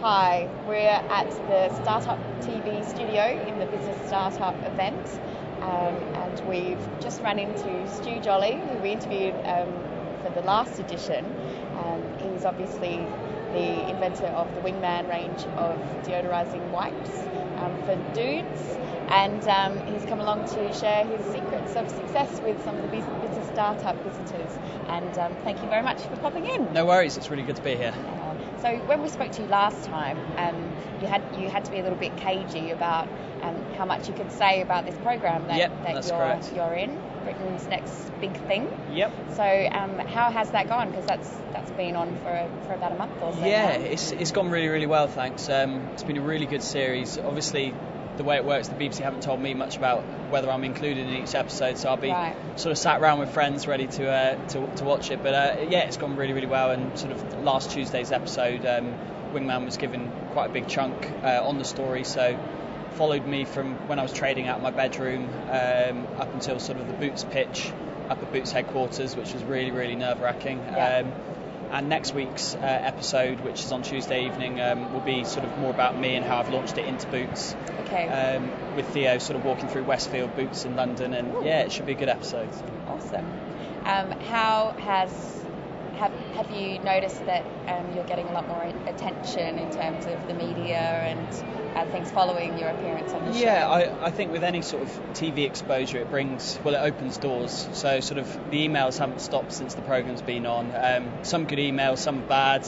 Hi, we're at the Startup TV studio in the Business Startup event, and we've just run into Stu Jolley, who we interviewed for the last edition. He's obviously the inventor of the Wingman range of deodorizing wipes for dudes, and he's come along to share his secrets of success with some of the business startup visitors. And thank you very much for popping in. No worries, it's really good to be here. So when we spoke to you last time, you had to be a little bit cagey about how much you could say about this program that you're in, Britain's next big thing. Yep. So how has that gone? Because that's been on for about a month or so. Yeah, now. it's gone really, really well, thanks. It's been a really good series. Obviously, the way it works, the BBC haven't told me much about whether I'm included in each episode, so I'll be sort of sat around with friends ready to watch it. But yeah, it's gone really, really well. And sort of last Tuesday's episode, Wingman was given quite a big chunk on the story, so followed me from when I was trading out my bedroom up until sort of the Boots pitch up at Boots headquarters, which was really, really nerve-wracking. Yeah. And next week's episode, which is on Tuesday evening, will be sort of more about me and how I've launched it into Boots. Okay. With Theo sort of walking through Westfield Boots in London, and yeah, it should be a good episode. Awesome. Have you noticed that you're getting a lot more attention in terms of the media and things following your appearance on the show? Yeah, I think with any sort of TV exposure, it opens doors. So sort of the emails haven't stopped since the programme's been on. Some good emails, some bad,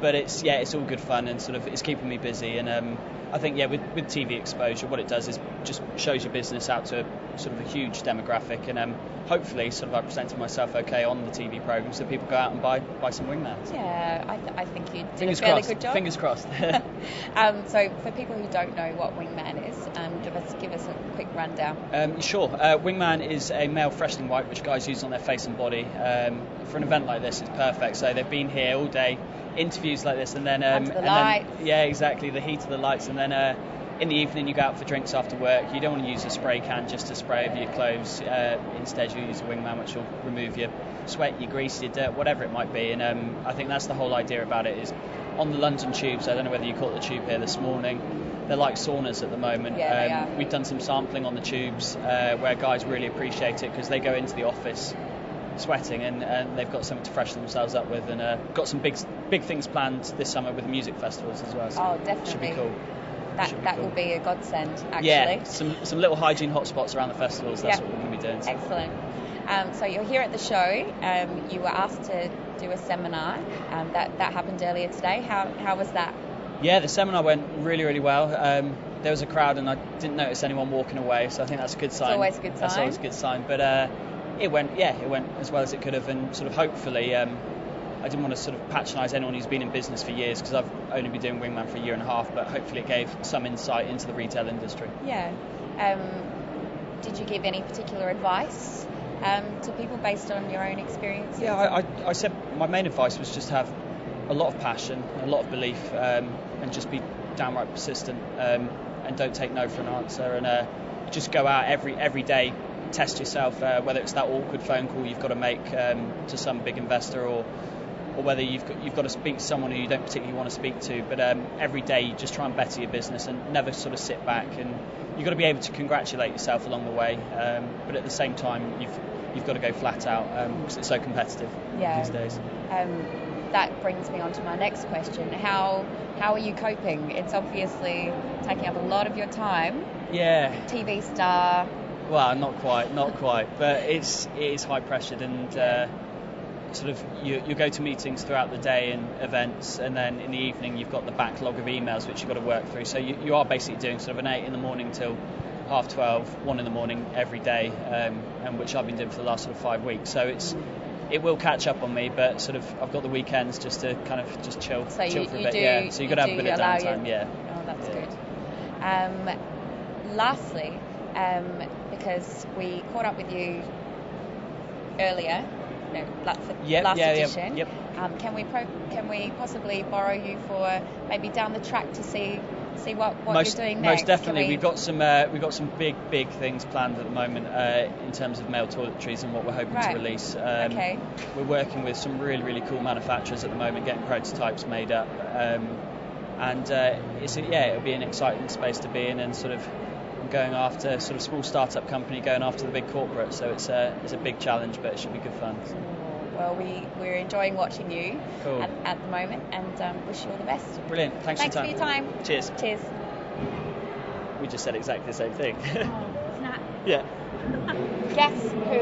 but it's all good fun and sort of it's keeping me busy. And I think with TV exposure, what it does is just shows your business out to sort of a huge demographic, and hopefully sort of I presented myself okay on the TV programme, so people go out and buy some Wingmans. Yeah, I think you did Fingers a fairly crossed. good job. Fingers crossed. So for people who don't know what Wingman is, give us a quick rundown. Sure. Wingman is a male freshening wipe which guys use on their face and body. For an event like this, it's perfect. So they've been here all day, interviews like this, and then under the lights. Yeah, exactly, the heat of the lights, and then in the evening you go out for drinks after work. You don't want to use a spray can just to spray over your clothes. Instead you use a Wingman, which will remove your sweat, your grease, your dirt, whatever it might be. And I think that's the whole idea about it, is on the London tubes. I don't know whether you caught the tube here this morning. They're like saunas at the moment. Yeah, they are. We've done some sampling on the tubes where guys really appreciate it because they go into the office sweating and they've got something to freshen themselves up with, and got some big things planned this summer with music festivals as well. So definitely. Should be cool. That will be a godsend, actually. Yeah, some little hygiene hotspots around the festivals. That's what we're going to be doing. So. Excellent. So you're here at the show. You were asked to do a seminar. That happened earlier today. How was that? Yeah, the seminar went really, really well. There was a crowd and I didn't notice anyone walking away, so I think that's a good sign. It's always a good sign. That's always a good sign. But it went as well as it could have, and sort of hopefully. I didn't want to sort of patronise anyone who's been in business for years, because I've only been doing Wingman for a year and a half, but hopefully it gave some insight into the retail industry. Yeah. Did you give any particular advice to people based on your own experiences? Yeah, I said my main advice was just have a lot of passion, a lot of belief, and just be downright persistent, and don't take no for an answer, and just go out every day, test yourself, whether it's that awkward phone call you've got to make to some big investor, or whether you've got to speak to someone who you don't particularly want to speak to. But every day you just try and better your business and never sort of sit back, and you've got to be able to congratulate yourself along the way, but at the same time you've got to go flat out, because it's so competitive these days. That brings me on to my next question. How are you coping? It's obviously taking up a lot of your time. Yeah. TV star. Well, not quite, but it is high pressured, and sort of you go to meetings throughout the day and events, and then in the evening you've got the backlog of emails which you've got to work through. So you are basically doing sort of an 8 in the morning till 12:30, 1 in the morning every day, and which I've been doing for the last sort of 5 weeks. So it will catch up on me, but sort of I've got the weekends just to kind of just chill for a bit. So you've got to have a bit of downtime. Oh, that's good. Lastly, because we caught up with you earlier, last edition. Yep. Can we possibly borrow you for maybe down the track to see what you're doing next? Most definitely. We've got some big things planned at the moment in terms of male toiletries and what we're hoping to release. We're working with some really, really cool manufacturers at the moment, getting prototypes made up. and it'll be an exciting space to be in, and sort of going after sort of small startup company, going after the big corporate. So it's a big challenge, but it should be good fun. Well, we're enjoying watching you Cool. at the moment, and wish you all the best. Brilliant. Thanks for your time. Cheers. Cheers. We just said exactly the same thing. Oh, snap. Yeah. Guess who